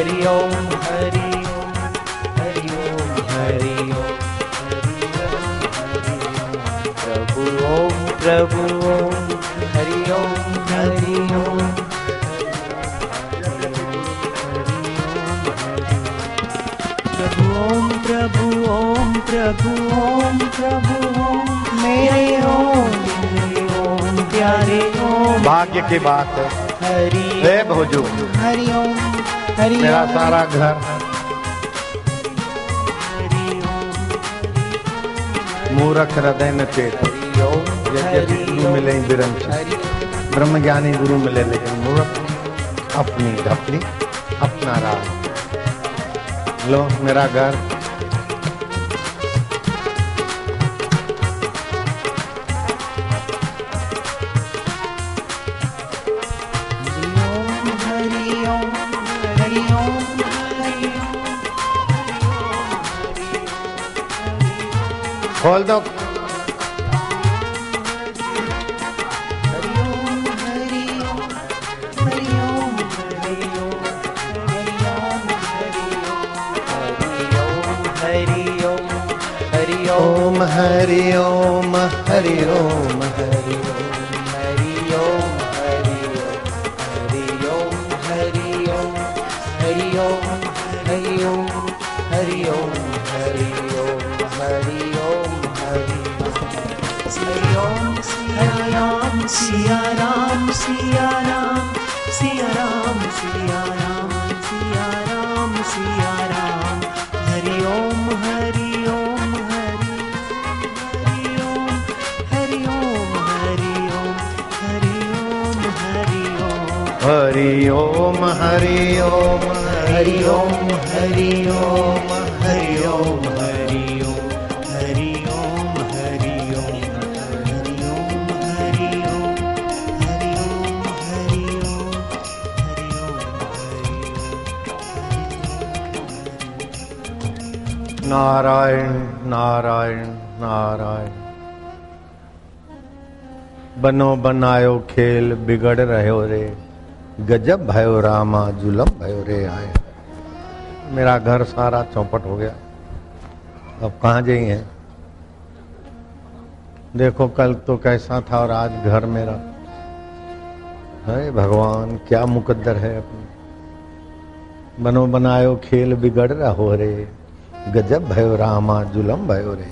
हरि ओम हरि ओम हरि ओम हरि ओम प्रभु ओम हरि ओम हरि ओम प्रभु ओम मेरे ओम प्यारे ओम। भाग्य की बात है हरि हे भोजू हरि ओम हरि मेरा ओम सारा घर मूर्ख हृदय न चेत। यद्यपि गुरु मिले बिरंच ब्रह्म ज्ञानी गुरु मिले लेकिन मूर्ख अपनी धपली अपना राज। लो मेरा घर खोल दो। ओम हरि ओम हरि ओम हरि ओम हरि ओम हरि ओम हरि ओम हरि ओम हरि ओम हरि ओम हरि ओम हरि ओम हरि ओम सिया राम सिया राम सिया राम सिया राम सिया राम सिया राम हरि ओम हरि ओम हरि ओम हरि ओम हरि ओम हरि ओम हरि ओम हरि ओम हरि ओम हरि ओम हरि ओम हरि ओम हरि ओम हरि ओम हरि ओम हरि ओम हरि ओम नारायण नारायण नारायण। बनो बनायो खेल बिगड़ रहे रे गजब भयो रामा जुलम भयो रे आए। मेरा घर सारा चौपट हो गया। अब कहाँ जाइए? देखो कल तो कैसा था और आज घर मेरा है। भगवान क्या मुकद्दर है अपनी। बनो बनायो खेल बिगड़ रहो रे गजब भयो रामा जुलम भयो रे।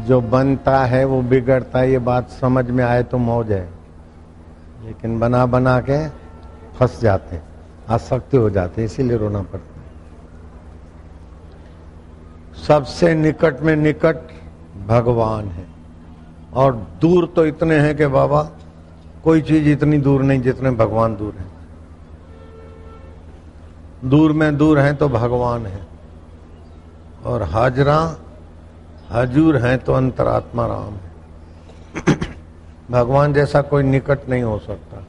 जो बनता है वो बिगड़ता है, ये बात समझ में आए तो मौज है। लेकिन बना बना के फंस जाते, आसक्ति हो जाते, इसीलिए रोना पड़ता है। सबसे निकट में निकट भगवान है और दूर तो इतने हैं कि बाबा कोई चीज इतनी दूर नहीं जितने भगवान दूर है। दूर में दूर हैं तो भगवान है और हाजरा हजूर हैं तो अंतरात्मा राम है। भगवान जैसा कोई निकट नहीं हो सकता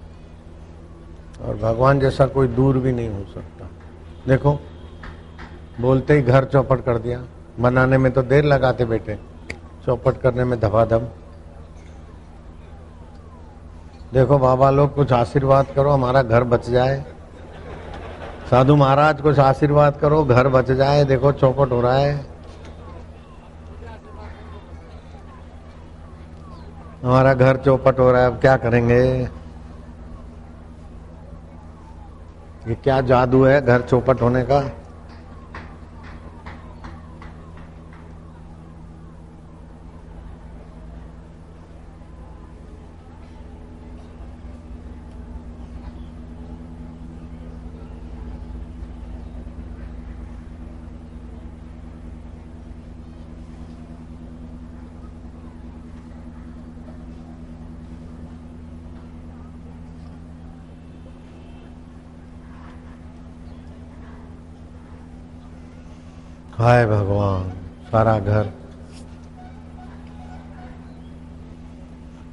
और भगवान जैसा कोई दूर भी नहीं हो सकता। देखो बोलते ही घर चौपट कर दिया। बनाने में तो देर लगाते बेटे, चौपट करने में धबाधब। देखो बाबा लोग कुछ आशीर्वाद करो हमारा घर बच जाए। साधु महाराज कुछ आशीर्वाद करो घर बच जाए। देखो चौपट हो रहा है, हमारा घर चौपट हो रहा है। अब क्या करेंगे? ये क्या जादू है घर चौपट होने का? हाय भगवान, सारा घर।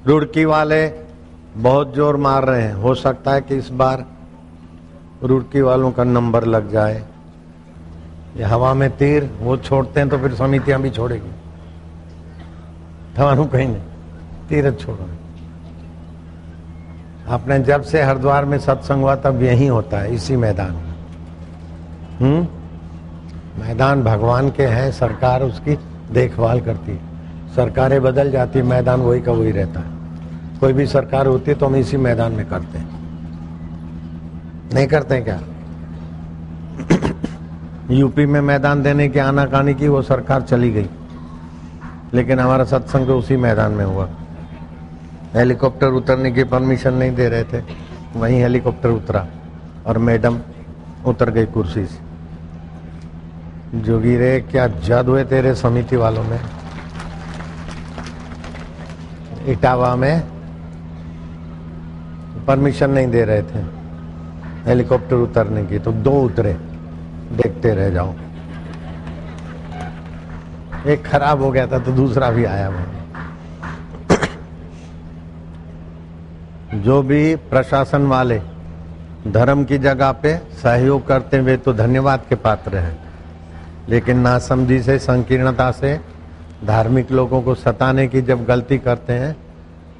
रुड़की वाले बहुत जोर मार रहे हैं। हो सकता है कि इस बार रुड़की वालों का नंबर लग जाए। ये हवा में तीर वो छोड़ते हैं तो फिर समितियां भी छोड़ेगी। थवानु कहीं नहीं, तीर्थ छोड़ो। आपने जब से हरिद्वार में सत्संग हुआ तब यही होता है, इसी मैदान में। मैदान भगवान के हैं, सरकार उसकी देखभाल करती है। सरकारें बदल जाती है, मैदान वही का वही रहता है। कोई भी सरकार होती है तो हम इसी मैदान में करते हैं, नहीं करते हैं क्या? यूपी में मैदान देने की आनाकानी की, वो सरकार चली गई, लेकिन हमारा सत्संग तो उसी मैदान में हुआ। हेलीकॉप्टर उतरने की परमिशन नहीं दे रहे थे, वहीं हेलीकॉप्टर उतरा और मैडम उतर गई कुर्सी से। जोगी रे क्या जद हुए तेरे समिति वालों में। इटावा में परमिशन नहीं दे रहे थे हेलीकॉप्टर उतरने की, तो 2 उतरे, देखते रह जाओ। एक खराब हो गया था तो दूसरा भी आया वो। जो भी प्रशासन वाले धर्म की जगह पे सहयोग करते हुए तो धन्यवाद के पात्र हैं, लेकिन नासमझी से, संकीर्णता से धार्मिक लोगों को सताने की जब गलती करते हैं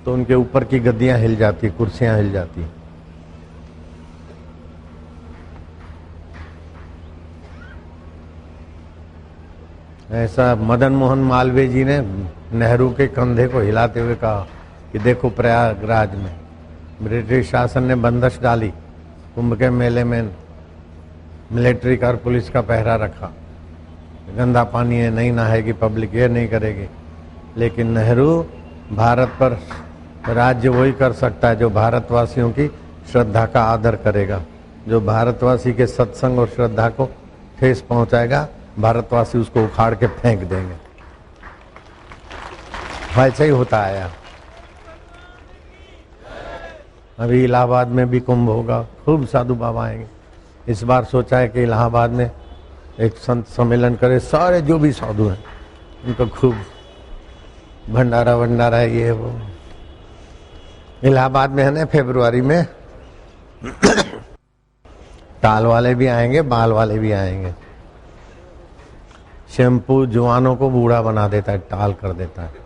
तो उनके ऊपर की गद्दियां हिल जाती, कुर्सियां हिल जाती। ऐसा मदन मोहन मालवीय जी ने नेहरू के कंधे को हिलाते हुए कहा कि देखो प्रयागराज में ब्रिटिश शासन ने बंदिश डाली, कुंभ के मेले में मिलिट्री का और पुलिस का पहरा रखा, गंदा पानी है, नहीं नहाएगी पब्लिक, ये नहीं करेगी। लेकिन नेहरू भारत पर राज्य वही कर सकता है जो भारतवासियों की श्रद्धा का आदर करेगा। जो भारतवासी के सत्संग और श्रद्धा को ठेस पहुंचाएगा, भारतवासी उसको उखाड़ के फेंक देंगे। ऐसा ही होता आया। अभी इलाहाबाद में भी कुंभ होगा, खूब साधु बाबा आएंगे। इस बार सोचा है कि इलाहाबाद में एक संत सम्मेलन करे, सारे जो भी साधु हैं उनको खूब भंडारा वंडारा है, ये वो। इलाहाबाद में है ना फरवरी में। टाल वाले भी आएंगे, बाल वाले भी आएंगे। शैम्पू जवानों को बूढ़ा बना देता है, टाल कर देता है।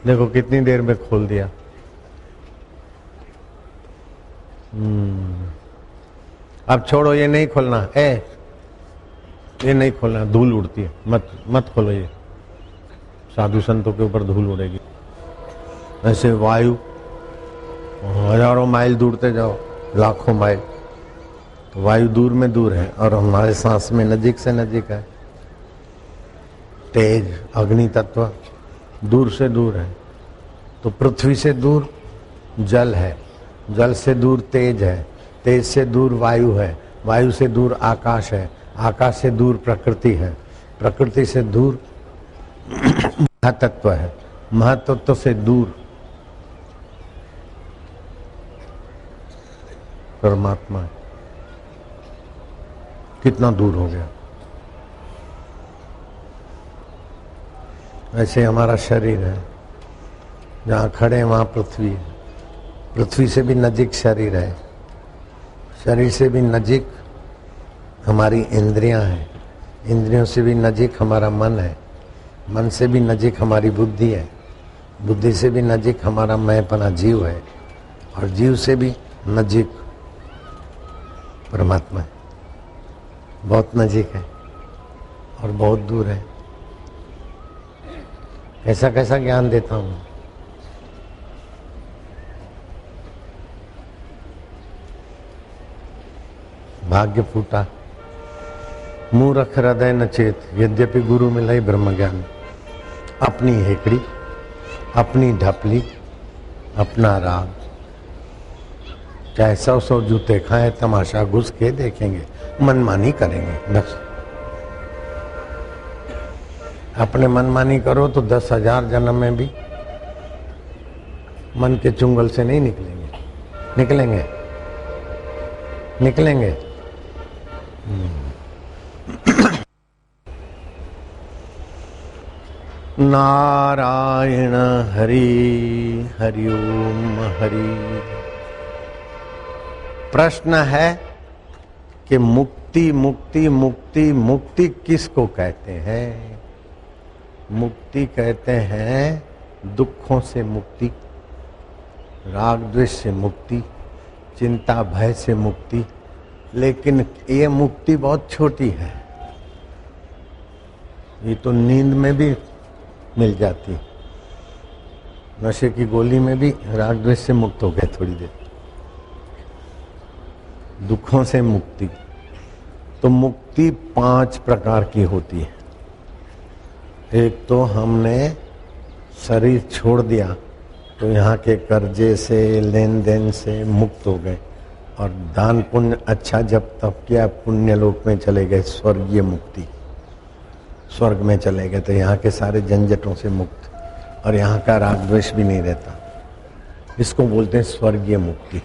देखो कितनी देर में खोल दिया। अब छोड़ो, ये नहीं खोलना, ये नहीं खोलना, धूल उड़ती है, मत खोलो। ये साधु संतों के ऊपर धूल उड़ेगी। ऐसे वायु हजारों माइल दूरते जाओ, लाखों माइल, तो वायु दूर में दूर है और हमारे सांस में नजीक से नजीक है। तेज अग्नि तत्व दूर से दूर है, तो पृथ्वी से दूर जल है, जल से दूर तेज है, तेज से दूर वायु है, वायु से दूर आकाश है, आकाश से दूर प्रकृति है, प्रकृति से दूर महातत्व है, महातत्व से दूर परमात्मा है। कितना दूर हो गया। ऐसे हमारा शरीर है, जहाँ खड़े हैं वहाँ पृथ्वी है, पृथ्वी से भी नजीक शरीर है, शरीर से भी नजीक हमारी इंद्रियां हैं, इंद्रियों से भी नजीक हमारा मन है, मन से भी नजीक हमारी बुद्धि है, बुद्धि से भी नजीक हमारा मैंपना जीव है, और जीव से भी नजीक परमात्मा है। बहुत नजीक है और बहुत दूर है। कैसा कैसा ज्ञान देता हूँ। भाग्य फूटा मूर्ख हृदय न चेत, यद्यपि गुरु मिलाई ब्रह्म ज्ञान। अपनी हेकड़ी, अपनी ढपली, अपना राग, चाहे 100 जूते खाएं, तमाशा घुस के देखेंगे, मनमानी करेंगे। बस अपने मनमानी करो तो 10,000 जन्म में भी मन के चुंगल से नहीं निकलेंगे। निकलेंगे निकलेंगे। नारायण हरि हरि ओम हरि। प्रश्न है कि मुक्ति मुक्ति मुक्ति मुक्ति किसको कहते हैं? मुक्ति कहते हैं दुखों से मुक्ति, राग द्वेष से मुक्ति, चिंता भय से मुक्ति। लेकिन ये मुक्ति बहुत छोटी है, ये तो नींद में भी मिल जाती। नशे की गोली में भी राग द्वेष से मुक्त हो गए थोड़ी देर। दुखों से मुक्ति, तो मुक्ति 5 प्रकार की होती है। एक तो हमने शरीर छोड़ दिया तो यहाँ के कर्जे से लेन देन से मुक्त हो गए, और दान पुण्य अच्छा जब तब किया, पुण्य लोक में चले गए, स्वर्गीय मुक्ति, स्वर्ग में चले गए, तो यहाँ के सारे झंझटों से मुक्त, और यहाँ का राग द्वेष भी नहीं रहता। इसको बोलते हैं स्वर्गीय मुक्ति।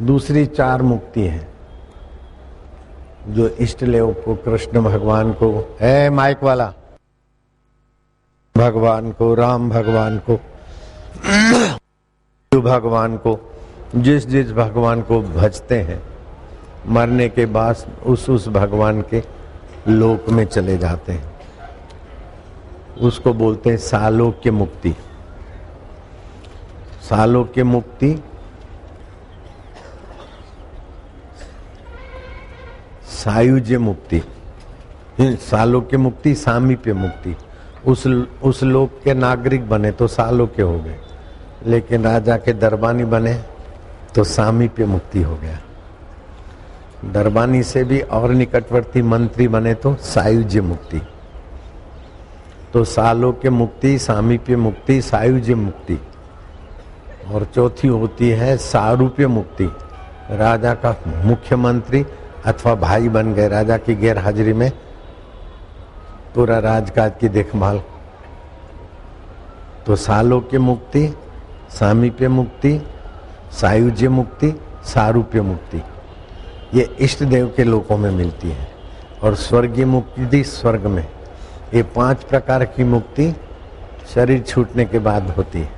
दूसरी 4 मुक्ति है जो इष्ट देव को, कृष्ण भगवान को, माइक वाला, भगवान को, राम भगवान को, भगवान को, जिस जिस भगवान को भजते हैं, मरने के बाद उस भगवान के लोक में चले जाते हैं। उसको बोलते हैं सालोक्य मुक्ति। सालोक्य मुक्ति सायुज्य मुक्ति, सालोक्य मुक्ति, सामीप्य मुक्ति। उस लोक के नागरिक बने तो सालोक्य हो गए, लेकिन राजा के दरबानी बने तो सामीप्य मुक्ति हो गया। दरबानी से भी और निकटवर्ती मंत्री बने तो सायुज्य मुक्ति। तो सालोक्य मुक्ति, सामीप्य मुक्ति, सायुज्य मुक्ति। और चौथी होती है सारूप्य मुक्ति। राजा का मुख्यमंत्री अथवा भाई बन गए, राजा की गैर हाजिरी में पूरा राजकाज की देखभाल। तो सालोक्य मुक्ति, सामीप्य मुक्ति, सायुज्य मुक्ति, सारूप्य मुक्ति, ये इष्ट देव के लोकों में मिलती है। और स्वर्गीय मुक्ति स्वर्ग में। ये 5 प्रकार की मुक्ति शरीर छूटने के बाद होती है,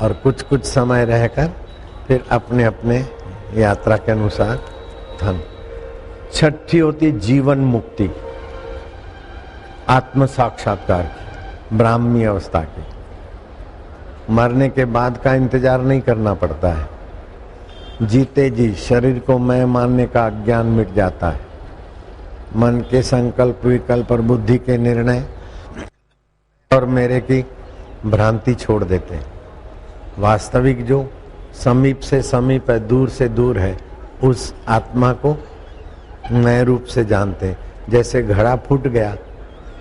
और कुछ कुछ समय रहकर फिर अपने अपने यात्रा के अनुसार धन। छठी होती जीवन मुक्ति, आत्म साक्षात्कार की, ब्राह्मी अवस्था की। मरने के बाद का इंतजार नहीं करना पड़ता है। जीते जी शरीर को मैं मानने का अज्ञान मिट जाता है। मन के संकल्प, विकल्प और बुद्धि के निर्णय और मेरे की भ्रांति छोड़ देते हैं। वास्तविक जो समीप से समीप है, दूर से दूर है, उस आत्मा को नए रूप से जानते हैं। जैसे घड़ा फूट गया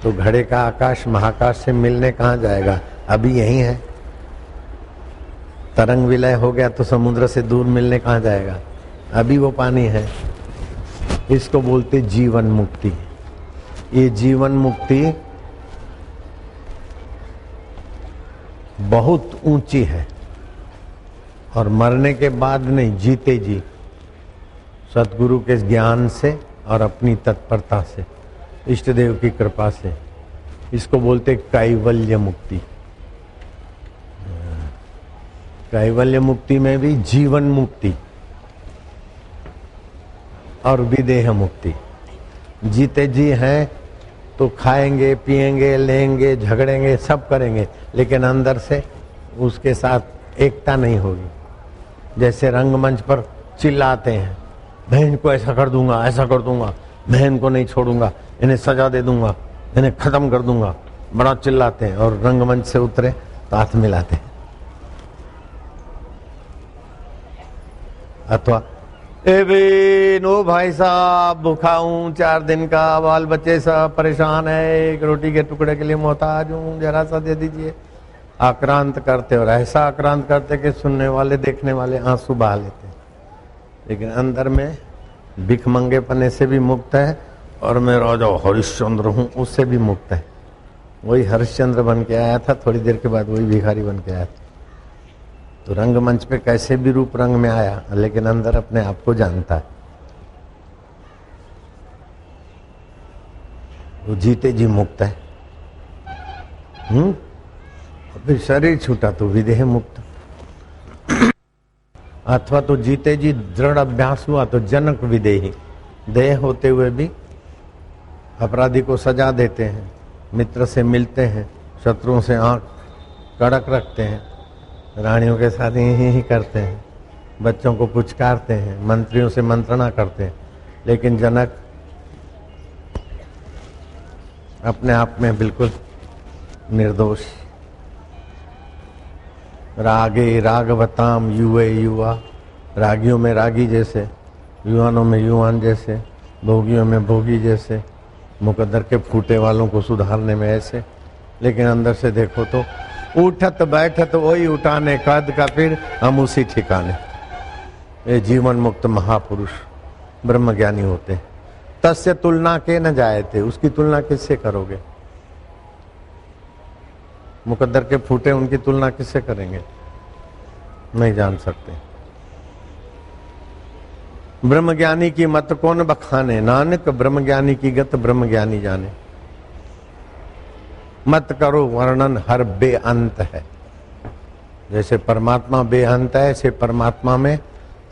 तो घड़े का आकाश महाकाश से मिलने कहाँ जाएगा, अभी यही है। तरंग विलय हो गया तो समुद्र से दूर मिलने कहाँ जाएगा, अभी वो पानी है। इसको बोलते जीवन मुक्ति। ये जीवन मुक्ति बहुत ऊंची है, और मरने के बाद नहीं, जीते जी सतगुरु के ज्ञान से और अपनी तत्परता से, इष्ट देव की कृपा से, इसको बोलते कैवल्य मुक्ति। कैवल्य मुक्ति में भी जीवन मुक्ति और विदेह मुक्ति। जीते जी हैं तो खाएंगे, पिएंगे, लेंगे, झगड़ेंगे, सब करेंगे, लेकिन अंदर से उसके साथ एकता नहीं होगी। जैसे रंगमंच पर चिल्लाते हैं, बहन को ऐसा कर दूंगा, ऐसा कर दूंगा, बहन को नहीं छोड़ूंगा, इन्हें सजा दे दूंगा, इन्हें खत्म कर दूंगा, बड़ा चिल्लाते हैं, और रंगमंच से उतरे तो हाथ मिलाते हैं। अथवा नो भाई साहब भूखा हूं, 4 दिन का, बाल बच्चे सब परेशान है, एक रोटी के टुकड़े के लिए मोहताज हूं, जरा सा दे दीजिए। आक्रांत करते, और ऐसा आक्रांत करते कि सुनने वाले, देखने वाले आंसू बहा लेते। लेकिन अंदर में भिखमंगेपने से भी मुक्त है, और मैं राजा हरिश्चंद्र हूं उससे भी मुक्त है। वही हरिश्चंद्र बन के आया था, थोड़ी देर के बाद वही भिखारी बन के आया था। तो रंगमंच पे कैसे भी रूप रंग में आया, लेकिन अंदर अपने आप को जानता है। वो जीते जी मुक्त है। फिर शरीर छूटा तो विदेह मुक्त, अथवा तो जीते जी दृढ़ अभ्यास हुआ तो जनक विदेही। देह होते हुए भी अपराधी को सजा देते हैं, मित्र से मिलते हैं, शत्रुओं से आंख कड़क रखते हैं, रानियों के साथ ही करते हैं, बच्चों को पुचकारते हैं, मंत्रियों से मंत्रणा करते हैं। लेकिन जनक अपने आप में बिल्कुल निर्दोष। रागे रागवताम युवे युवा, रागियों में रागी जैसे, युवानों में युवान जैसे, भोगियों में भोगी जैसे, मुकद्दर के फूटे वालों को सुधारने में ऐसे। लेकिन अंदर से देखो तो उठत बैठत वही उठाने, कद का फिर हम उसी ठिकाने। ये जीवन मुक्त महापुरुष ब्रह्मज्ञानी होते हैं। तस्य तुलना के न जाए थे, उसकी तुलना किससे करोगे? मुकद्दर के फूटे उनकी तुलना किससे करेंगे? नहीं जान सकते। ब्रह्मज्ञानी की मत कौन बखाने, नानक ब्रह्मज्ञानी की गत ब्रह्मज्ञानी जाने। मत करो वर्णन हर बेअंत है। जैसे परमात्मा बेअंत है, ऐसे परमात्मा में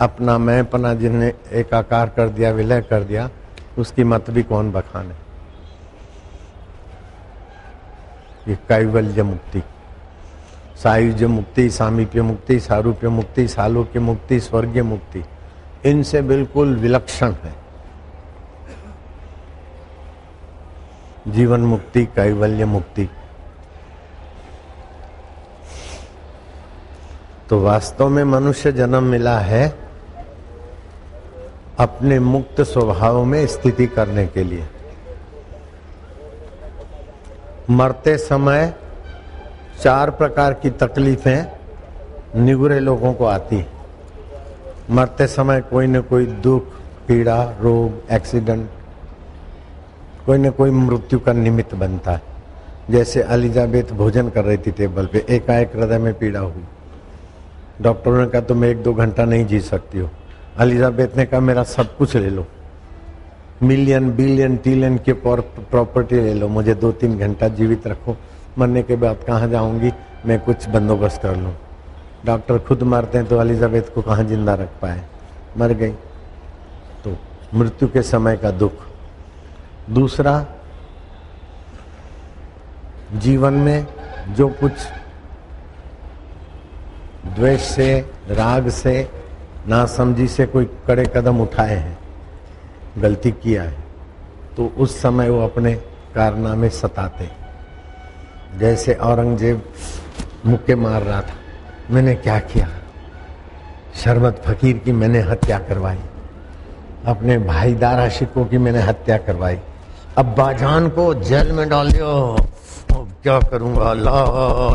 अपना मैंपना जिन्हें एकाकार कर दिया, विलय कर दिया, उसकी मत भी कौन बखाने। ये कैवल्य मुक्ति, सायुज्य मुक्ति, सामीप्य मुक्ति, सारूप्य मुक्ति, सालोक्य मुक्ति, स्वर्गीय मुक्ति, इनसे बिल्कुल विलक्षण है जीवन मुक्ति, कैवल्य मुक्ति। तो वास्तव में मनुष्य जन्म मिला है अपने मुक्त स्वभाव में स्थिति करने के लिए। मरते समय 4 प्रकार की तकलीफें निगुरे लोगों को आती। मरते समय कोई न कोई दुख, पीड़ा, रोग, एक्सीडेंट, कोई न कोई मृत्यु का निमित्त बनता है। जैसे एलिजाबेथ भोजन कर रही थी टेबल पे, एकाएक हृदय में पीड़ा हुई। डॉक्टरों ने कहा तुम 1-2 घंटा नहीं जी सकती हो। एलिजाबेथ ने कहा मेरा सब कुछ ले लो, मिलियन बिलियन ट्रिलियन के प्रॉपर्टी ले लो, मुझे 2-3 घंटा जीवित रखो, मरने के बाद कहाँ जाऊंगी, मैं कुछ बंदोबस्त कर लूँ। डॉक्टर खुद मारते हैं तो एलिजाबेथ को कहाँ जिंदा रख पाए, मर गई। तो मृत्यु के समय का दुख। दूसरा, जीवन में जो कुछ द्वेष से, राग से, नासमझी से कोई कड़े कदम उठाए हैं, गलती किया है, तो उस समय वो अपने कारनामे सताते। जैसे औरंगजेब मुक्के मार रहा था, मैंने क्या किया, शरबत फकीर की मैंने हत्या करवाई, अपने भाई दारा शिकोह की मैंने हत्या करवाई, अब्बाजान को जेल में डाल दियो, अब क्या करूंगा, ला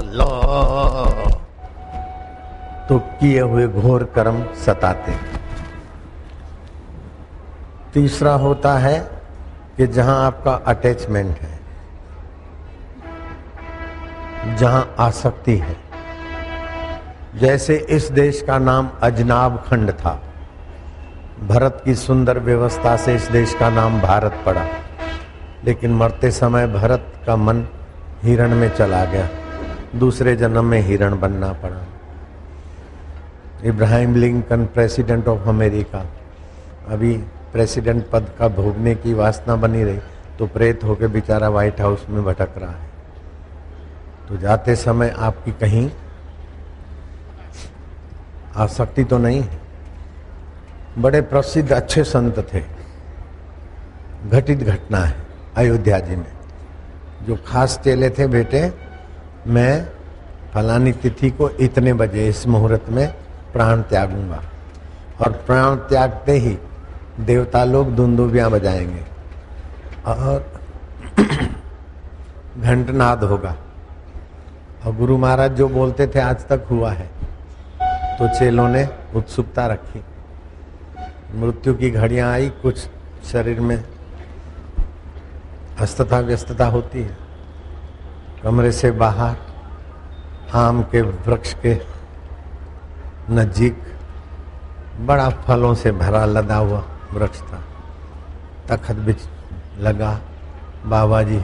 ला। तो किए हुए घोर कर्म सताते। तीसरा होता है कि जहां आपका अटैचमेंट है, जहां आसक्ति है। जैसे इस देश का नाम अजनाब खंड था, भरत की सुंदर व्यवस्था से इस देश का नाम भारत पड़ा, लेकिन मरते समय भरत का मन हिरण में चला गया, दूसरे जन्म में हिरण बनना पड़ा। Ibrahim Lincoln president of America अभी प्रेसिडेंट पद का भोगने की वासना बनी रही तो प्रेत होकर बेचारा व्हाइट हाउस में भटक रहा है। तो जाते समय आपकी कहीं आसक्ति तो नहीं है। बड़े प्रसिद्ध अच्छे संत थे, घटित घटना है अयोध्या जी में। जो खास चेले थे, बेटे मैं फलानी तिथि को इतने बजे इस मुहूर्त में प्राण त्यागूंगा, और प्राण त्यागते ही देवता लोग दुंदुबियां बजाएंगे और घंटनाद होगा, और गुरु महाराज जो बोलते थे आज तक हुआ है। तो चेलों ने उत्सुकता रखी, मृत्यु की घड़ियां आई, कुछ शरीर में अस्तता व्यस्तता होती है। कमरे से बाहर आम के वृक्ष के नजीक बड़ा फलों से भरा लदा हुआ वृक्ष था, तखत बिछ लगा, बाबा जी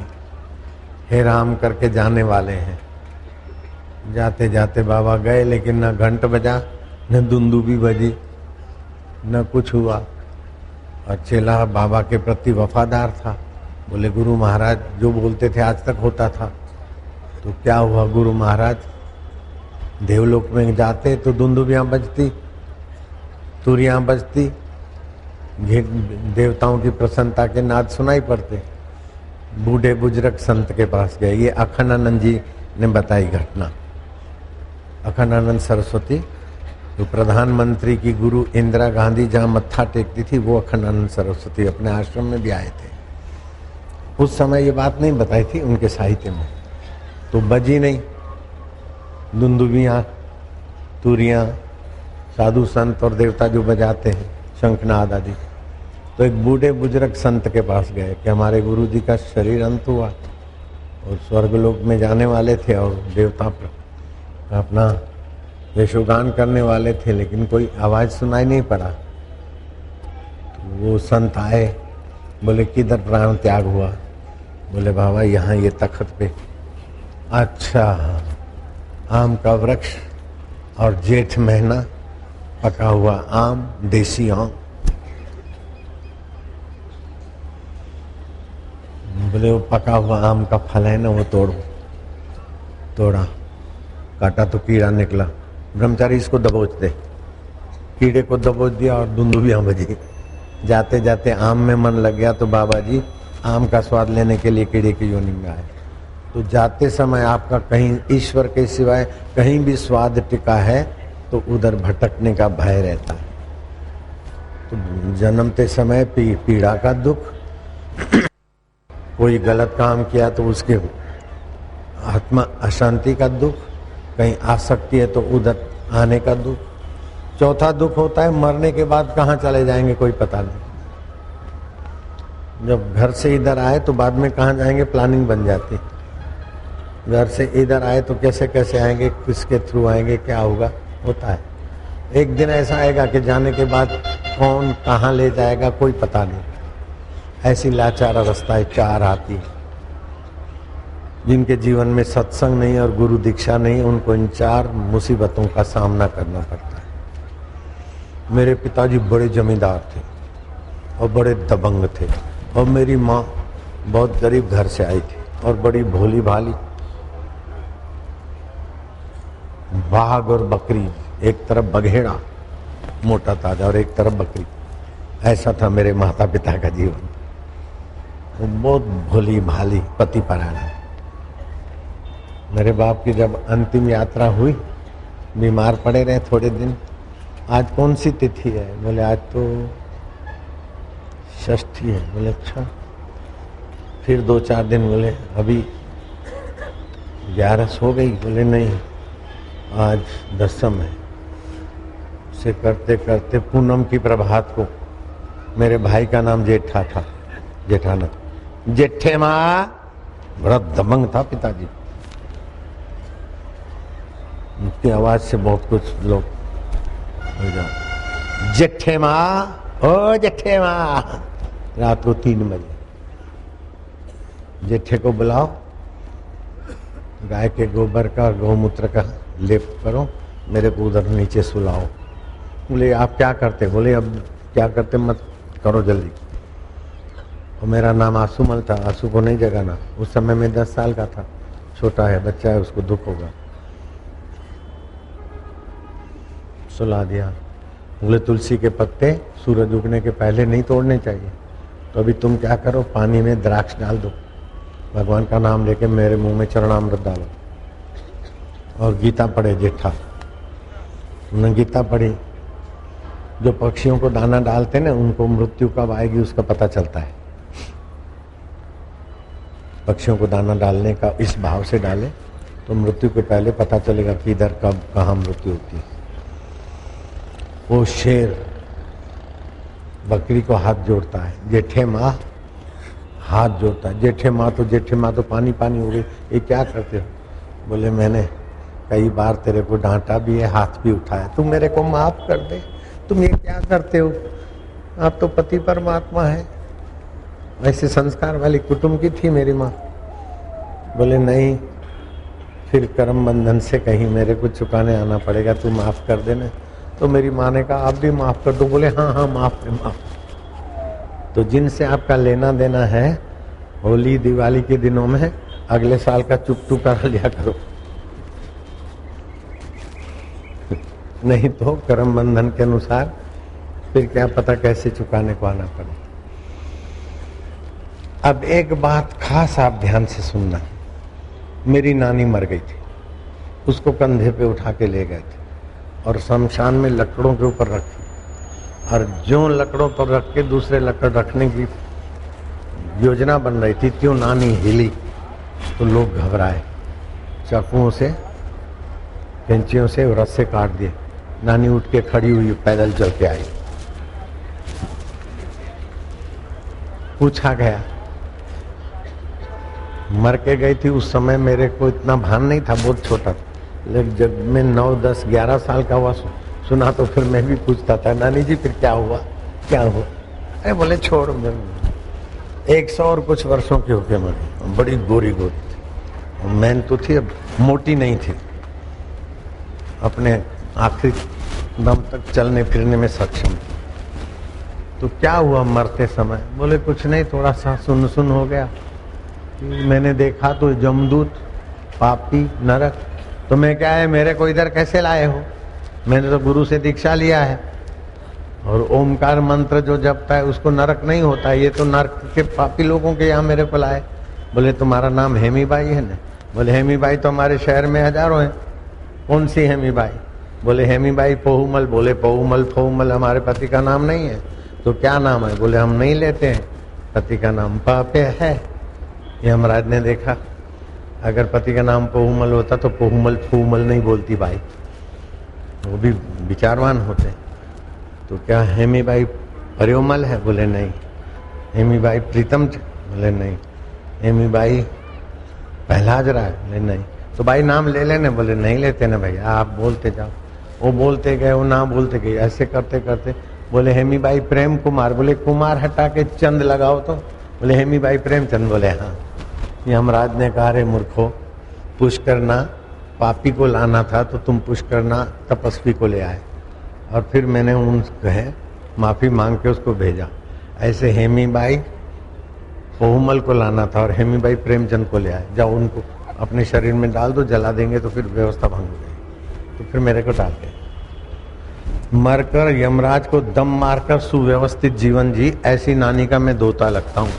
हे राम करके जाने वाले हैं। जाते जाते बाबा गए, लेकिन न घंट बजा, न दुंदुबी बजी, न कुछ हुआ। और चेला बाबा के प्रति वफादार था, बोले गुरु महाराज जो बोलते थे आज तक होता था। तो क्या हुआ गुरु महाराज? देवलोक में जाते तो दुंदुबियां बजती, तुरियां बजती, देवताओं की प्रसन्नता के नाद सुनाई पड़ते। बूढ़े बुजुर्ग संत के पास गए। ये अखंडानंद जी ने बताई घटना। अखंडानंद सरस्वती जो प्रधानमंत्री की गुरु इंदिरा गांधी जहाँ मत्था टेकती थी, वो अखंडानंद सरस्वती अपने आश्रम में भी आए थे। उस समय ये बात नहीं बताई थी उनके साहित्य में, तो बजी नहीं दुंदुबियाँ, तुरियाँ, साधु संत और देवता जो बजाते हैं शंखनाद आदि। तो एक बूढ़े बुजुर्ग संत के पास गए कि हमारे गुरु जी का शरीर अंत हुआ और स्वर्गलोक में जाने वाले थे और देवता पर अपना यशोगान करने वाले थे, लेकिन कोई आवाज सुनाई नहीं पड़ा। तो वो संत आए, बोले किधर प्राण त्याग हुआ? बोले बाबा यहाँ ये तख्त पे। अच्छा, आम का वृक्ष और जेठ महीना, पका हुआ आम, देसी आम। बोले वो पका हुआ आम का फल है ना, वो तोड़ो। तोड़ा, काटा तो कीड़ा निकला। ब्रह्मचारी इसको दबोच दे। कीड़े को दबोच दिया और दुंदुबियां बजी। जाते जाते आम में मन लग गया तो बाबा जी आम का स्वाद लेने के लिए कीड़े की योनि में आए। तो जाते समय आपका कहीं ईश्वर के सिवाय कहीं भी स्वाद टिका है तो उधर भटकने का भय रहता है। तो जन्मते समय पीड़ा का दुख, कोई गलत काम किया तो उसके आत्मा अशांति का दुख, कहीं आसक्ति है तो उधर आने का दुख। चौथा दुख होता है मरने के बाद कहाँ चले जाएंगे कोई पता नहीं। जब घर से इधर आए तो बाद में कहाँ जाएंगे प्लानिंग बन जाती। घर से इधर आए तो कैसे कैसे आएंगे, किसके थ्रू आएंगे, क्या होगा, होता है। एक दिन ऐसा आएगा कि जाने के बाद कौन कहाँ ले जाएगा कोई पता नहीं। ऐसी लाचार अवस्थाएं चार आती है। जिनके जीवन में सत्संग नहीं और गुरु दीक्षा नहीं, उनको इन चार मुसीबतों का सामना करना पड़ता है। मेरे पिताजी बड़े जमींदार थे और बड़े दबंग थे, और मेरी माँ बहुत गरीब घर से आई थी और बड़ी भोली भाली। बाघ और बकरी, एक तरफ बघेड़ा मोटा ताजा और एक तरफ बकरी, ऐसा था मेरे माता पिता का जीवन। बहुत भोली भाली पति परायण। मेरे बाप की जब अंतिम यात्रा हुई, बीमार पड़े रहे थोड़े दिन। आज कौन सी तिथि है? बोले आज तो षष्ठी है। बोले अच्छा। फिर 2-4 दिन बोले अभी 11 हो गई। बोले नहीं, आज 10 है। उसे करते करते पूनम की प्रभात को, मेरे भाई का नाम जेठा था, जेठाना, जेठे माँ, बड़ा दबंग था पिताजी। उनकी आवाज से बहुत कुछ लोग हो जाए। जेठे माँ, ओ जेठे माँ, रात को 3 बजे जेठे को बुलाओ, गाय के गोबर का गौमूत्र का लेप करो, मेरे को उधर नीचे सुलाओ। बोले आप क्या करते? बोले अब क्या करते मत करो जल्दी। और मेरा नाम आसूमल था, आंसू को नहीं जगाना। उस समय मैं 10 साल का था, छोटा है, बच्चा है, उसको दुख होगा। सुला दिया। बोले तुलसी के पत्ते सूरज उगने के पहले नहीं तोड़ने चाहिए। तो अभी तुम क्या करो, पानी में द्राक्ष डाल दो, भगवान का नाम लेके मेरे मुंह में चरणामृत डालो और गीता पढ़े। जेठा उन्होंने गीता पढ़ी। जो पक्षियों को दाना डालते ना, उनको मृत्यु कब आएगी उसका पता चलता है। पक्षियों को दाना डालने का इस भाव से डाले तो मृत्यु के पहले पता चलेगा कि इधर कब कहाँ मृत्यु होती है। वो शेर बकरी को हाथ जोड़ता है, जेठे माँ हाथ जोड़ता है। जेठे माँ तो पानी पानी हो गई, ये क्या करते हो? बोले मैंने कई बार तेरे को डांटा भी है, हाथ भी उठाया, तू मेरे को माफ कर दे। तुम ये क्या करते हो? आप तो पति परमात्मा है। ऐसे संस्कार वाली कुटुंब की थी मेरी माँ। बोले नहीं, फिर कर्म बंधन से कहीं मेरे को चुकाने आना पड़ेगा, तू माफ कर देना। तो मेरी माँ ने कहा आप भी माफ कर दो। बोले हाँ हाँ माफ है, माफ। तो जिनसे आपका लेना देना है होली दिवाली के दिनों में अगले साल का चुकतू करा लिया करो, नहीं तो कर्म बंधन के अनुसार फिर क्या पता कैसे चुकाने को आना पड़े। अब एक बात खास आप ध्यान से सुनना। मेरी नानी मर गई थी, उसको कंधे पे उठा के ले गए थे और शमशान में लकड़ों के ऊपर रखी, और जो लकड़ों पर रख के दूसरे लकड़ रखने की योजना बन रही थी, त्यों नानी हिली तो लोग घबराए, चाकुओं से कैंचियों से रस्से काट दिए। नानी उठ के खड़ी हुई, पैदल चल के आई। पूछा गया, मर के गई थी। उस समय मेरे को इतना भान नहीं था, बहुत छोटा था, लेकिन जब मैं 9, 10, 11 साल का हुआ सुना तो फिर मैं भी पूछता था, नानी जी फिर क्या हुआ, क्या हुआ? अरे बोले छोड़, 100 और कुछ वर्षों की होके मरी, बड़ी गोरी गोरी थी, मैन तो थी, अब मोटी नहीं थी, अपने आखिरी दम तक चलने फिरने में सक्षम थी। तो क्या हुआ मरते समय? बोले कुछ नहीं, थोड़ा सा सुन हो गया, मैंने देखा तो जमदूत, पापी, नरक। तो मैं क्या है, मेरे को इधर कैसे लाए हो? मैंने तो गुरु से दीक्षा लिया है, और ओमकार मंत्र जो जपता है उसको नरक नहीं होता है, ये तो नरक के पापी लोगों के यहाँ मेरे को लाए। बोले तुम्हारा नाम हेमी बाई है ना? बोले हेमी बाई तो हमारे शहर में हजारों हैं। कौन सी हेमी बाई? बोले हेमी बाई पोहुमल। बोले पोहुमल फोहुमल हमारे पति का नाम नहीं है, तो क्या नाम है? बोले हम नहीं लेते हैं, पति का नाम पापे है। ये यमराज ने देखा, अगर पति का नाम पोहुमल होता तो पोहुमल फूमल नहीं बोलती बाई, वो भी विचारवान होते। तो क्या हेमी बाई परियोमल है? बोले नहीं। हेमी बाई प्रीतम? बोले नहीं। हेमी बाई पहलाजरा है? बोले नहीं। तो भाई नाम ले लेने? बोले नहीं लेते ना भैया, आप बोलते जाओ। वो बोलते गए, वो ना बोलते गए, ऐसे करते करते बोले हेमी बाई प्रेम कुमार। बोले कुमार हटा के चंद लगाओ तो। बोले हेमी बाई प्रेमचंद। बोले हाँ। यमराज ने कहा, रे मूर्खो, पुष्कर ना पापी को लाना था तो तुम पुष्कर ना तपस्वी को ले आए, और फिर मैंने उनसे माफी मांग के उसको भेजा। ऐसे हेमी बाई पोहुमल को लाना था और हेमी बाई प्रेमचंद को ले आए, जाओ उनको अपने शरीर में डाल दो, जला देंगे तो फिर व्यवस्था भंग हो गई। तो फिर मेरे को डाल के मरकर यमराज को दम मारकर सुव्यवस्थित जीवन जी, ऐसी नानी का मैं दोता लगता हूं।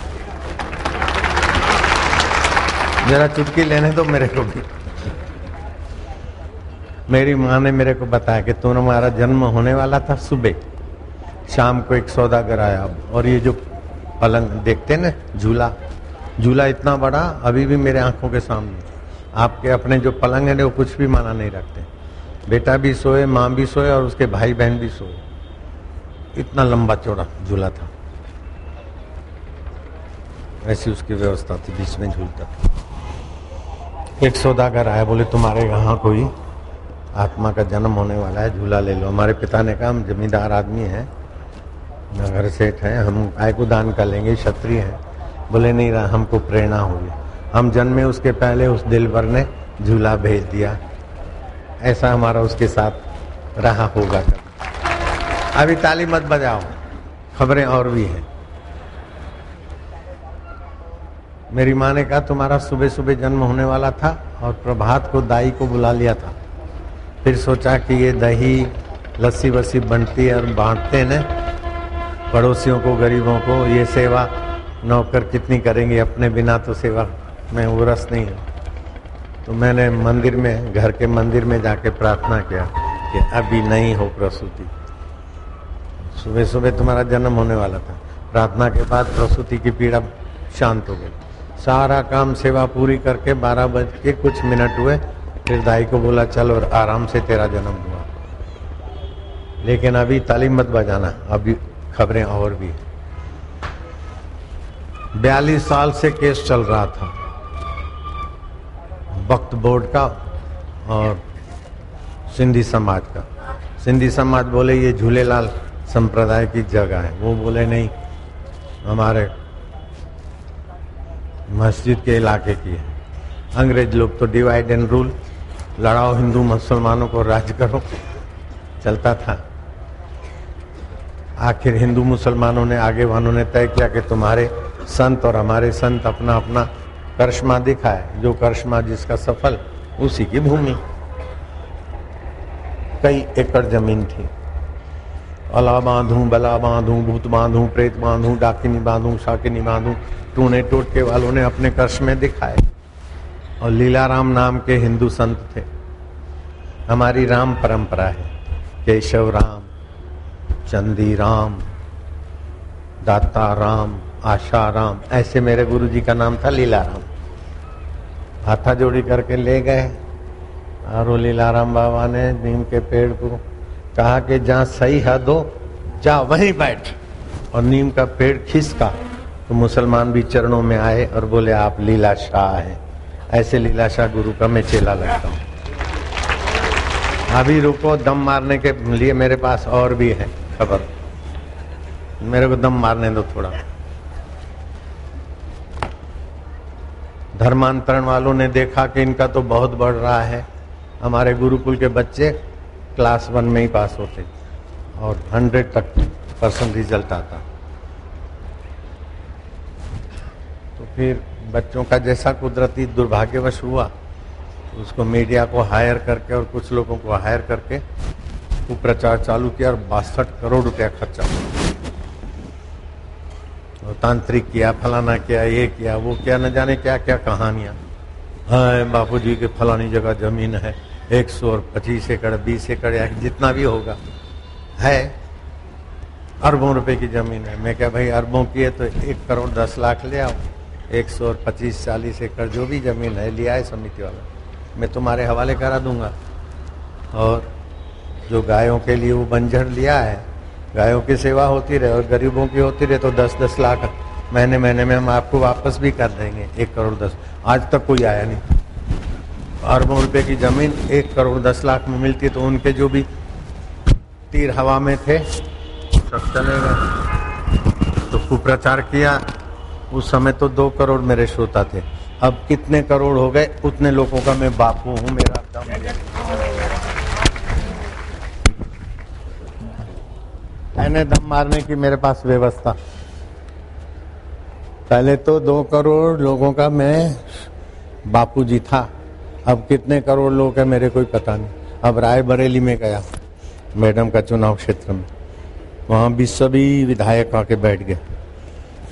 जरा चुटकी लेने दो मेरे को भी। मेरी माँ ने मेरे को बताया कि तुम्हारा जन्म होने वाला था सुबह, शाम को एक सौदागर आया, और ये जो पलंग देखते ना, झूला, झूला इतना बड़ा अभी भी मेरे आंखों के सामने। आपके अपने जो पलंग है वो कुछ भी माना नहीं रखते, बेटा भी सोए, माँ भी सोए, और उसके भाई बहन भी सोए। इतना लंबा चौड़ा झूला था, ऐसी उसकी व्यवस्था थी, बीच में झूलता था। एक सौदागर आया, बोले तुम्हारे यहाँ कोई आत्मा का जन्म होने वाला है, झूला ले लो। हमारे पिता ने कहा हम जमींदार आदमी हैं, नगर सेठ हैं, हम काय को दान कर लेंगे, क्षत्रिय हैं। बोले नहीं रहा, हमको प्रेरणा हुई, हम जन्मे उसके पहले उस दिलबर ने झूला भेज दिया, ऐसा हमारा उसके साथ रहा होगा। अभी ताली मत बजाओ, खबरें और भी हैं। मेरी माँ ने कहा तुम्हारा सुबह सुबह जन्म होने वाला था, और प्रभात को दाई को बुला लिया था। फिर सोचा कि ये दही लस्सी वस्सी बनती है और बांटते न पड़ोसियों को, गरीबों को, ये सेवा नौकर कितनी करेंगे, अपने बिना तो सेवा में वो रस नहीं है। तो मैंने मंदिर में, घर के मंदिर में जाके प्रार्थना किया कि अभी नहीं हो प्रसूति, सुबह सुबह तुम्हारा जन्म होने वाला था। प्रार्थना के बाद प्रसूति की पीड़ा शांत हो गई। सारा काम सेवा पूरी करके 12 बज के कुछ मिनट हुए, फिर दाई को बोला चल और आराम से तेरा जन्म हुआ। लेकिन अभी ताली मत बजाना, अभी खबरें और भी। 42 साल से केस चल रहा था वक्फ बोर्ड का और सिंधी समाज का। सिंधी समाज बोले ये झूलेलाल संप्रदाय की जगह है, वो बोले नहीं हमारे मस्जिद के इलाके की है। अंग्रेज लोग तो डिवाइड एंड रूल, लड़ाओ हिंदू मुसलमानों को, राज करो, चलता था। आखिर हिंदू मुसलमानों ने, आगे वालों ने तय किया कि तुम्हारे संत और हमारे संत अपना अपना करिश्मा दिखाए, जो करिश्मा जिसका सफल उसी की भूमि। कई एकड़ जमीन थी। अला बांधू, बला बांधू, भूत बांधू, प्रेत बांधू, डाकिनी बांधू, शाकिनी बांधू, टूने टोटके वालों ने अपने करिश्मे दिखाए। और लीलाराम नाम के हिंदू संत थे। हमारी राम परंपरा है, केशव राम, चंदी राम, दाता राम, आशा राम, ऐसे मेरे गुरुजी का नाम था लीलाराम। हाथा जोड़ी करके ले गए और वो लीलाराम बाबा ने नीम के पेड़ को कहा कि जहाँ सही हद हो जा वहीं बैठ, और नीम का पेड़ खिसका तो मुसलमान भी चरणों में आए और बोले आप लीला शाह हैं। ऐसे लीला शाह गुरु का मैं चेला लगता हूँ। अभी रुको, दम मारने के लिए मेरे पास और भी है खबर, मेरे को दम मारने दो थोड़ा। धर्मांतरण वालों ने देखा कि इनका तो बहुत बढ़ रहा है। हमारे गुरुकुल के बच्चे क्लास 1 में ही पास होते और 100% रिजल्ट आता। तो फिर बच्चों का जैसा कुदरती दुर्भाग्यवश हुआ, उसको मीडिया को हायर करके और कुछ लोगों को हायर करके वो प्रचार चालू किया और 62 करोड़ रुपया खर्चा हुआ। और तांत्रिक किया, फलाना किया, ये किया, वो किया, न जाने क्या क्या कहानियां। हाँ, बापूजी के फलानी जगह जमीन है 125 एकड़, 20 एकड़ या जितना भी होगा है, अरबों रुपए की जमीन है। मैं क्या भाई, अरबों की है तो 1 करोड़ 10 लाख ले आओ। 125-40 एकड़ जो भी जमीन है लिया है समिति वाला, मैं तुम्हारे हवाले करा दूंगा। और जो गायों के लिए वो बंजर लिया है, गायों की सेवा होती रहे और गरीबों की होती रहे, तो 10-10 लाख महीने महीने में हम आपको वापस भी कर देंगे। 1 करोड़ 10, आज तक कोई आया नहीं। अरबों रुपए की जमीन 1 करोड़ 10 लाख में मिलती है, तो उनके जो भी तीर हवा में थे सब चले गए। तो कुप्रचार किया। उस समय तो 2 करोड़ मेरे श्रोता थे, अब कितने करोड़ हो गए, उतने लोगों का मैं बापू हूं। मेरा दम मैंने दम मारने की मेरे पास व्यवस्था। पहले तो 2 करोड़ लोगों का मैं बापूजी था, अब कितने करोड़ लोग हैं मेरे कोई पता नहीं। अब रायबरेली में गया मैडम का चुनाव क्षेत्र में, वहां भी सभी विधायक आके बैठ गए।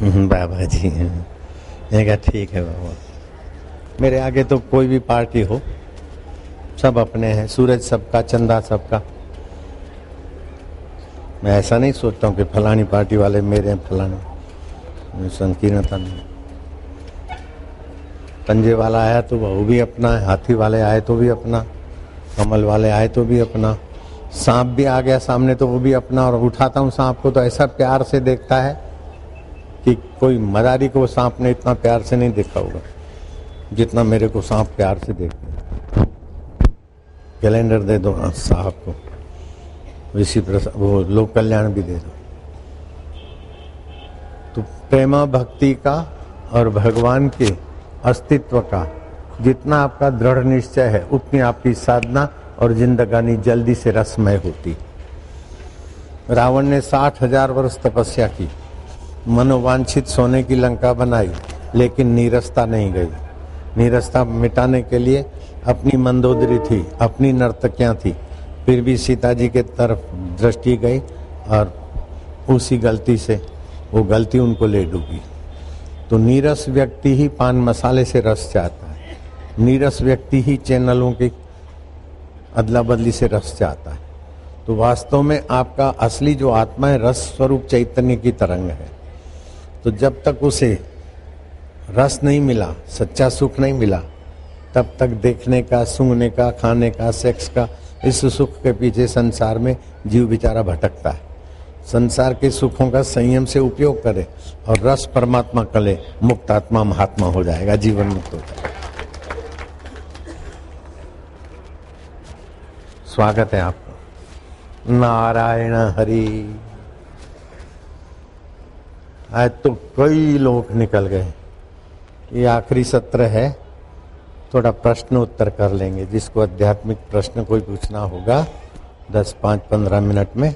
बाबा जी, मैं कहा ठीक है बाबा, मेरे आगे तो कोई भी पार्टी हो सब अपने हैं, सूरज सबका, चंदा सबका। मैं ऐसा नहीं सोचता हूँ कि फलानी पार्टी वाले मेरे हैं, फलानी संकीर्णता नहीं। पंजे वाला आया तो वो भी अपना है, हाथी वाले आए तो भी अपना, कमल वाले आए तो भी अपना, सांप भी आ गया सामने तो वो भी अपना। और उठाता हूँ सांप को तो ऐसा प्यार से देखता है कि कोई मदारी को सांप ने इतना प्यार से नहीं देखा होगा जितना मेरे को सांप प्यार से देखते। कैलेंडर दे दो साहब को, ऋषि प्रसाद, वो लोक कल्याण भी दे दो। तो प्रेमा भक्ति का और भगवान के अस्तित्व का जितना आपका दृढ़ निश्चय है, उतनी आपकी साधना और जिंदगानी जल्दी से रसमय होती। रावण ने 60,000 वर्ष तपस्या की, मनोवांछित सोने की लंका बनाई, लेकिन नीरसता नहीं गई। नीरसता मिटाने के लिए अपनी मंदोदरी थी, अपनी नर्तकियां थी, फिर भी सीता जी के तरफ दृष्टि गई और उसी गलती से वो गलती उनको ले डूबी। तो नीरस व्यक्ति ही पान मसाले से रस चाहता है, नीरस व्यक्ति ही चैनलों की अदला बदली से रस चाहता है। तो वास्तव में आपका असली जो आत्मा है रस स्वरूप चैतन्य की तरंग है। तो जब तक उसे रस नहीं मिला, सच्चा सुख नहीं मिला, तब तक देखने का, सूंघने का, खाने का, सेक्स का, इस सुख के पीछे संसार में जीव बेचारा भटकता है। संसार के सुखों का संयम से उपयोग करे और रस परमात्मा कले, मुक्त आत्मा महात्मा हो जाएगा, जीवन मुक्त हो जाएगा। स्वागत है आपका। नारायण हरि। आज तो कई लोग निकल गए, ये आखिरी सत्र है, थोड़ा प्रश्न उत्तर कर लेंगे। जिसको आध्यात्मिक प्रश्न कोई पूछना होगा 10-5-15 मिनट में।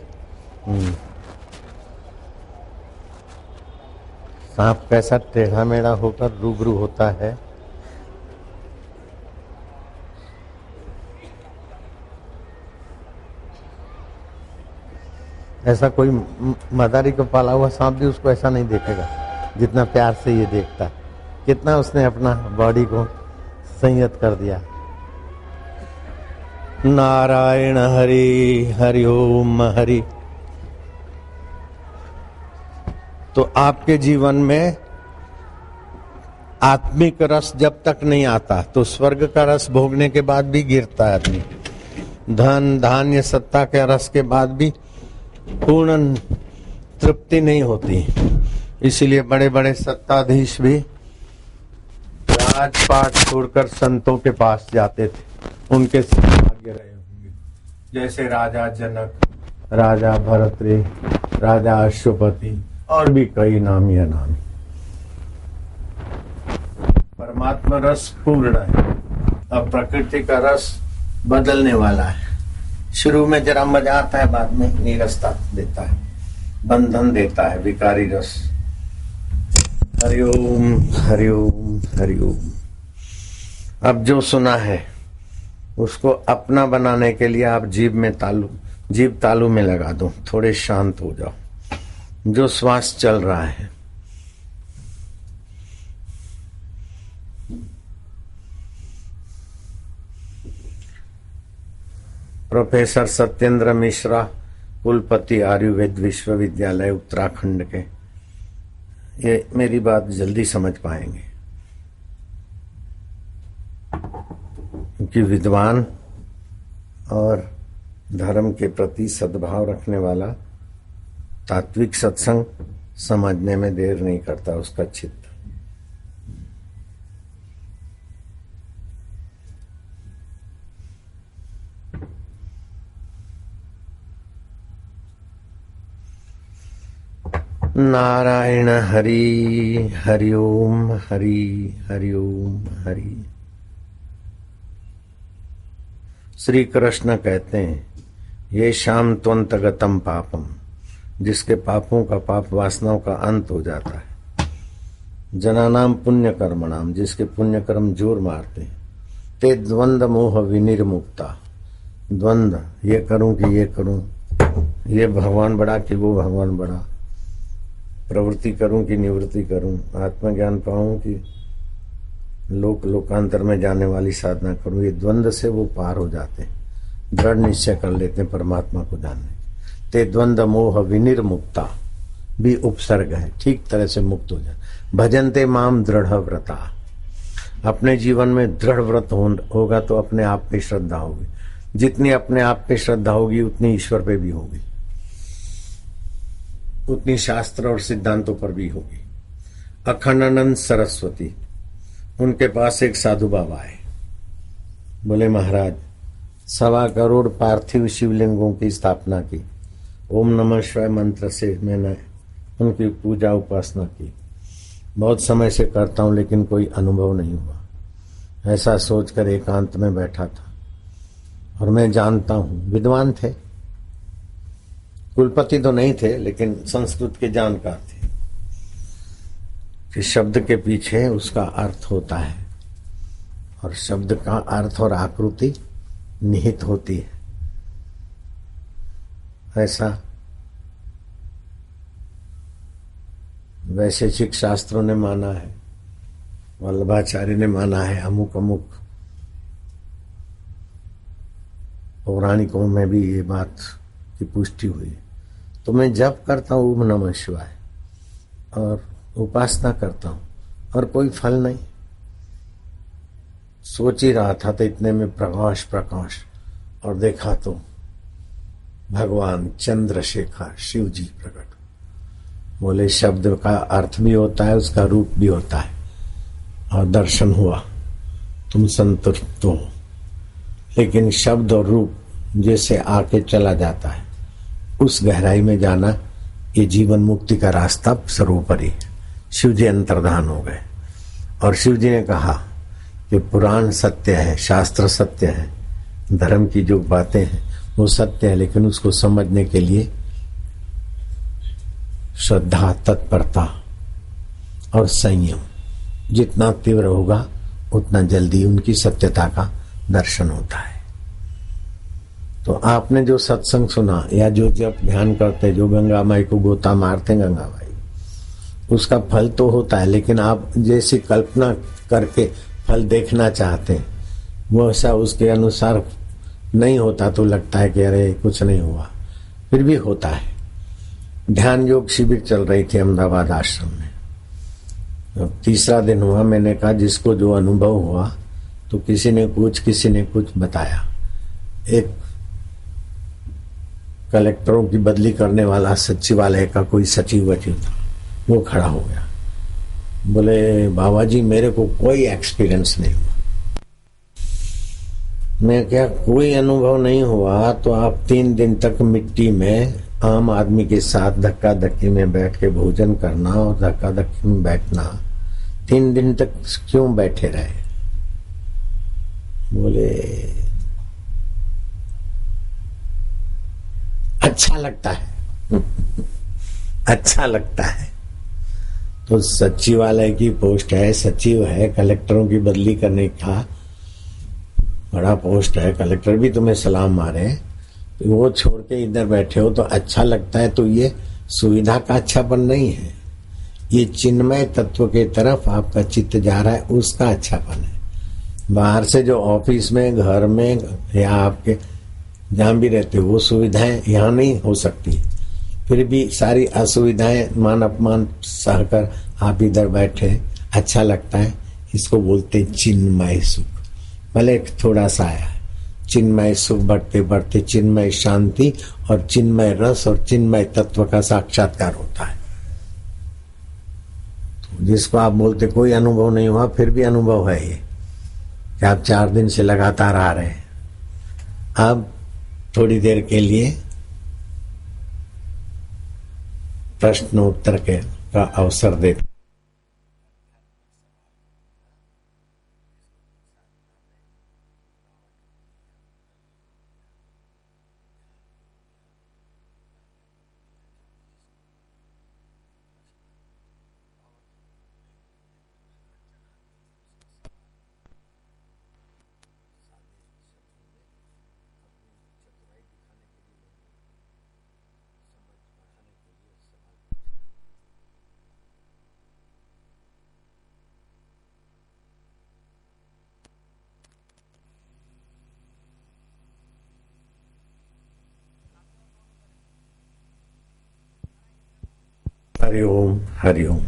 सांप कैसा टेढ़ा मेढ़ा होकर रूबरू होता है, ऐसा कोई मदारी को पाला हुआ सांप भी उसको ऐसा नहीं देखेगा जितना प्यार से ये देखता है। कितना उसने अपना बॉडी को संयत कर दिया। नारायण हरि हरि ओम हरि। तो आपके जीवन में आत्मिक रस जब तक नहीं आता तो स्वर्ग का रस भोगने के बाद भी गिरता है आदमी। धन धान्य सत्ता के रस के बाद भी पूर्ण तृप्ति नहीं होती। इसीलिए बड़े बड़े सत्ताधीश भी राजपाट छोड़कर संतों के पास जाते थे, उनके भाग्य रहे होंगे। जैसे राजा जनक, राजा भरतरी, राजा अश्वपति और भी कई नामी अनामी। परमात्मा रस पूर्ण है। अब प्रकृति का रस बदलने वाला है। शुरू में जरा मजा आता है, बाद में नीरसता देता है, बंधन देता है, विकारी रस। हरिओम हरिओम हरिओम। अब जो सुना है उसको अपना बनाने के लिए आप जीभ तालू में लगा दो, थोड़े शांत हो जाओ। जो श्वास चल रहा है प्रोफेसर सत्येंद्र मिश्रा, कुलपति आयुर्वेद विश्वविद्यालय उत्तराखंड के, ये मेरी बात जल्दी समझ पाएंगे क्योंकि विद्वान और धर्म के प्रति सद्भाव रखने वाला तात्विक सत्संग समझने में देर नहीं करता उसका चित्त। नारायण हरि हरि ओम हरि हरि ओम हरि। श्री कृष्ण कहते हैं, ये शाम त्वंतगतम पापम, जिसके पापों का पाप वासनाओं का अंत हो जाता है। जनानाम पुण्य कर्मणाम, जिसके पुण्य कर्म जोर मारते हैं। ते द्वंद्व मोह विनिर्मुक्ता, द्वंद्व ये करूं कि ये करूं, ये भगवान बड़ा कि वो भगवान बड़ा, प्रवृत्ति करूं कि निवृत्ति करूं, आत्मज्ञान पाऊं कि लोकांतर में जाने वाली साधना करूं, ये द्वंद्व से वो पार हो जाते हैं, दृढ़ निश्चय कर लेते हैं परमात्मा को जानने। ते द्वंद्व मोह विनिर्मुक्ता भी उपसर्ग है, ठीक तरह से मुक्त हो जाए। भजनते माम दृढ़ व्रता, अपने जीवन में दृढ़ व्रत होगा तो अपने आप पे श्रद्धा होगी। जितनी अपने आप पे श्रद्धा होगी उतनी ईश्वर पे भी होगी, उतनी शास्त्र और सिद्धांतों पर भी होगी। अखंडानंद सरस्वती, उनके पास एक साधु बाबा आए, बोले महाराज 1.25 करोड़ पार्थिव शिवलिंगों की स्थापना की, ओम नमः शिवाय मंत्र से मैंने उनकी पूजा उपासना की, बहुत समय से करता हूं लेकिन कोई अनुभव नहीं हुआ। ऐसा सोचकर एकांत में बैठा था और मैं जानता हूं, विद्वान थे, कुलपति तो नहीं थे लेकिन संस्कृत के जानकार थे कि शब्द के पीछे उसका अर्थ होता है और शब्द का अर्थ और आकृति निहित होती है। ऐसा वैशेषिक शास्त्रों ने माना है, वल्लभाचार्य ने माना है, अमुक अमुक पौराणिकों में भी ये बात की पुष्टि हुई। तो मैं जप करता हूँ ओम नमः शिवाय और उपासना करता हूँ और कोई फल नहीं। सोच ही रहा था तो इतने में प्रकाश और देखा तो भगवान चंद्रशेखर शिव जी प्रकट। बोले शब्द का अर्थ भी होता है, उसका रूप भी होता है, और दर्शन हुआ, तुम संतुष्ट हो। लेकिन शब्द और रूप जैसे आके चला जाता है, उस गहराई में जाना ये जीवन मुक्ति का रास्ता सर्वोपरि है। शिव जी अंतर्धान हो गए और शिव जी ने कहा कि पुराण सत्य है, शास्त्र सत्य है, धर्म की जो बातें हैं वो सत्य है, लेकिन उसको समझने के लिए श्रद्धा, तत्परता, और संयम जितना तीव्र होगा उतना जल्दी उनकी सत्यता का दर्शन होता है। तो आपने जो सत्संग सुना या जो जब ध्यान करते, जो गंगा माई को गोता मारते गंगा माई, उसका फल तो होता है, लेकिन आप जैसी कल्पना करके फल देखना चाहते हैं वो ऐसा उसके अनुसार नहीं होता तो लगता है कि अरे कुछ नहीं हुआ, फिर भी होता है। ध्यान योग शिविर चल रही थी अहमदाबाद आश्रम में। अब तीसरा दिन हुआ, मैंने कहा जिसको जो अनुभव हुआ, तो किसी ने कुछ बताया। एक कलेक्टरों की बदली करने वाला सचिवालय का कोई सचिव था, वो खड़ा हो गया, बोले बाबा जी मेरे को कोई एक्सपीरियंस नहीं हुआ। मैं क्या कोई अनुभव नहीं हुआ तो आप 3 दिन तक मिट्टी में आम आदमी के साथ धक्का धक्की में बैठ के भोजन करना और धक्का धक्की में बैठना 3 दिन तक क्यों बैठे रहे? बोले अच्छा लगता है अच्छा लगता है। तो सचिवालय की पोस्ट है, सचिव है, कलेक्टरों की बदली करने का बड़ा पोस्ट है, कलेक्टर भी तुम्हें सलाम मारे, तो वो छोड़ के इधर बैठे हो तो अच्छा लगता है। तो ये सुविधा का अच्छापन नहीं है, ये चिन्मय तत्व के तरफ आपका चित्त जा रहा है, उसका अच्छापन है। बाहर से जो ऑफिस में, घर में या आपके जहां भी रहते हो वो सुविधाएं यहाँ नहीं हो सकती, फिर भी सारी असुविधाएं मान अपमान सहकर आप इधर बैठे, अच्छा लगता है। इसको बोलते चिन्मय सुख। भले थोड़ा सा आया, चिन्मय सुख बढ़ते बढ़ते चिन्मय शांति और चिन्मय रस और चिन्मय तत्व का साक्षात्कार होता है। तो जिसको आप बोलते कोई अनुभव नहीं हुआ, फिर भी अनुभव है ये कि आप 4 दिन से लगातार आ रहे हैं। अब थोड़ी देर के लिए प्रश्न उत्तर का अवसर देते। हरिओम हरिओम।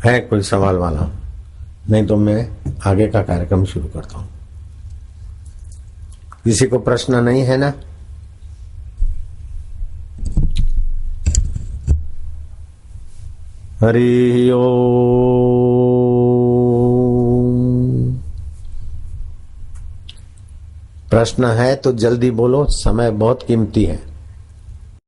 है कोई सवाल वाला? नहीं तो मैं आगे का कार्यक्रम शुरू करता हूं। किसी को प्रश्न नहीं है ना? हरि ओम। प्रश्न है तो जल्दी बोलो, समय बहुत कीमती है।